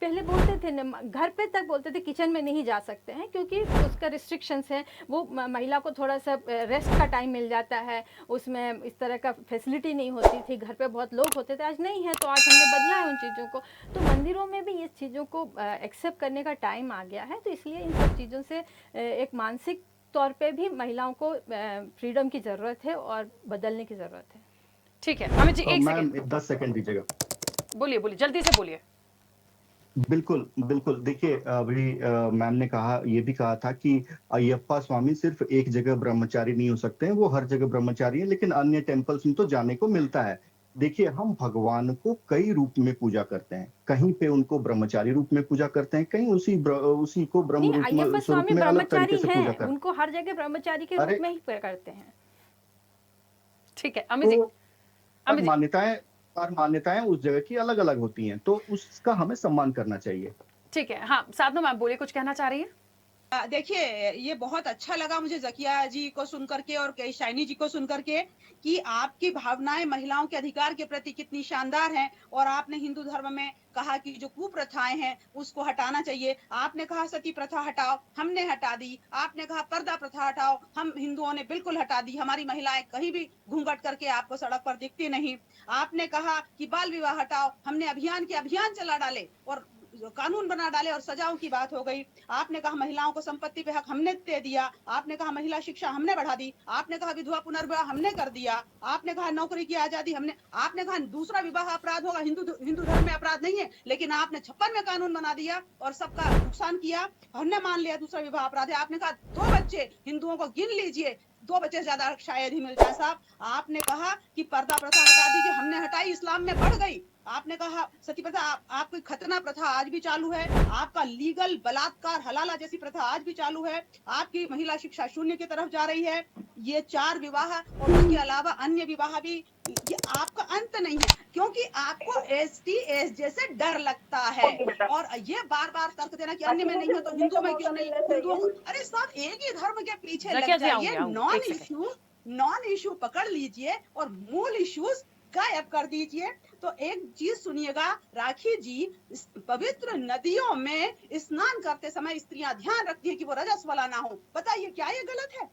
पहले बोलते थे घर पे तक बोलते थे किचन में नहीं जा सकते हैं, क्योंकि उसका रिस्ट्रिक्शंस है, वो महिला को थोड़ा सा रेस्ट का टाइम मिल जाता है, उसमें इस तरह का फैसिलिटी नहीं होती थी, घर पे बहुत लोग होते थे, आज नहीं है। तो आज हमने बदला है उन चीज़ों को, तो मंदिरों में भी ये चीज़ों को एक्सेप्ट करने का टाइम आ गया है। तो इसलिए इन सब चीज़ों से एक मानसिक तौर पे भी महिलाओं को फ्रीडम की ज़रूरत है और बदलने की ज़रूरत है। ठीक है अमित जी, एक सेकंड, 10 सेकंड दीजिएगा। बोलिए बोलिए, जल्दी से बोलिए। बिल्कुल बिल्कुल, देखिए अभी मैम ने कहा, ये भी कहा था कि अयप्पा स्वामी सिर्फ एक जगह ब्रह्मचारी नहीं हो सकते हैं, वो हर जगह ब्रह्मचारी है, लेकिन अन्य टेम्पल्स में तो जाने को मिलता है। देखिए हम भगवान को कई रूप में पूजा करते हैं, कहीं पे उनको ब्रह्मचारी रूप में पूजा करते हैं, कहीं उसी को ब्रह्म नहीं, अयप्पा रूप स्वामी में अलग तरीके ब्रह्मचारी से पूजा हैं, करते हैं। उनको हर जगह ब्रह्मचारी के रूप में ही करते हैं। ठीक है अमित जी, तो मान्यताएं उस जगह की अलग अलग होती हैं, तो उसका हमें सम्मान करना चाहिए। ठीक है। हाँ साधना मैम बोलिए, कुछ कहना चाह रही है? देखिए ये बहुत अच्छा लगा मुझे जकिया जी को सुनकर के और शाइनी जी को सुनकर के कि आपकी भावनाएं महिलाओं के अधिकार के प्रति कितनी शानदार हैं। और आपने हिंदू धर्म में कहा कि जो कुप्रथाएं हैं उसको हटाना चाहिए। आपने कहा सती प्रथा हटाओ, हमने हटा दी। आपने कहा पर्दा प्रथा हटाओ, हम हिंदुओं ने बिल्कुल हटा दी। हमारी महिलाएं कहीं भी घूंघट करके आपको सड़क पर दिखती नहीं। आपने कहा कि बाल विवाह हटाओ, हमने अभियान चला डाले और कानून बना डाले और सजाओं की बात हो गई। आपने कहा महिलाओं को संपत्ति पे हक हमने दे दिया। आपने कहा महिला शिक्षा हमने बढ़ा दी। आपने कहा विधवा पुनर्विवाह हमने कर दिया। आपने कहा नौकरी की आजादी हमने। आपने कहा दूसरा विवाह अपराध होगा, हिंदू धर्म में अपराध नहीं है, लेकिन आपने 56 में कानून बना दिया और सबका नुकसान किया। हमने मान लिया दूसरा विवाह अपराध है। आपने कहा 2 बच्चे हिंदुओं को गिन लीजिए, 2 बच्चे से ज्यादा शायद ही मिल जाए साहब। आपने कहा कि पर्दा प्रथा हटा दीजिए, हमने हटाई, इस्लाम में बढ़ गई। आपने कहा सती प्रथा, आपकी खतना प्रथा आज भी चालू है। आपका लीगल बलात्कार हलाला जैसी प्रथा आज भी चालू है। आपकी महिला शिक्षा शून्य की तरफ जा रही है। ये 4 विवाह और उसके अलावा अन्य विवाह भी, ये आपका अंत नहीं है, क्योंकि आपको एसटी एसजे से डर लगता है। और ये बार बार तर्क देना कि अन्य में नहीं हो तो हिंदुओं में क्यों नहीं, हिंदुओं को, अरे साहब एक ही धर्म के पीछे लग जाइए। नॉन इशू पकड़ लीजिए और मूल इश्यूज गायब कर दीजिए। तो एक चीज सुनिएगा राखी जी, पवित्र नदियों में स्नान करते समय स्त्रियां ध्यान रखती है कि वो रजस वाला ना हो। बताइए क्या ये गलत है?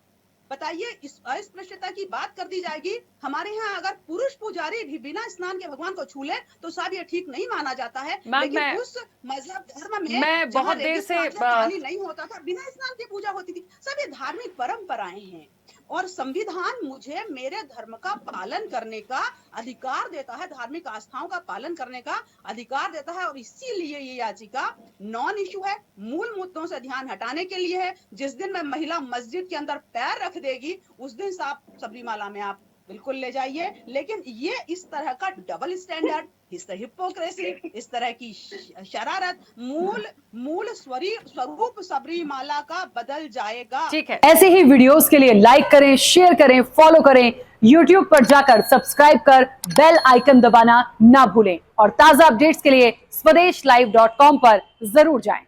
बताइए, इस अस्पृश्यता की बात कर दी जाएगी। हमारे यहाँ अगर पुरुष पुजारी भी बिना स्नान के भगवान को छू ले तो साहब ये ठीक नहीं माना जाता है। लेकिन उस मजहब धर्म में मैं बहुत देर से पानी नहीं होता था, बिना स्नान की पूजा होती थी। सब ये धार्मिक परंपराएं हैं और संविधान मुझे मेरे धर्म का पालन करने का अधिकार देता है, धार्मिक आस्थाओं का पालन करने का अधिकार देता है। और इसीलिए ये याचिका नॉन इशू है, मूल मुद्दों से ध्यान हटाने के लिए है। जिस दिन में महिला मस्जिद के अंदर पैर रख देगी उस दिन साहब सबरीमाला में आप बिल्कुल ले जाइए। लेकिन ये इस तरह का डबल स्टैंडर्ड, इस तरह हिपोक्रेसी, इस तरह की शरारत मूल स्वरूप सबरीमाला का बदल जाएगा। ठीक है, ऐसे ही वीडियोस के लिए लाइक करें, शेयर करें, फॉलो करें, YouTube पर जाकर सब्सक्राइब कर बेल आइकन दबाना ना भूलें और ताजा अपडेट्स के लिए swedeshlive.com पर जरूर जाएं।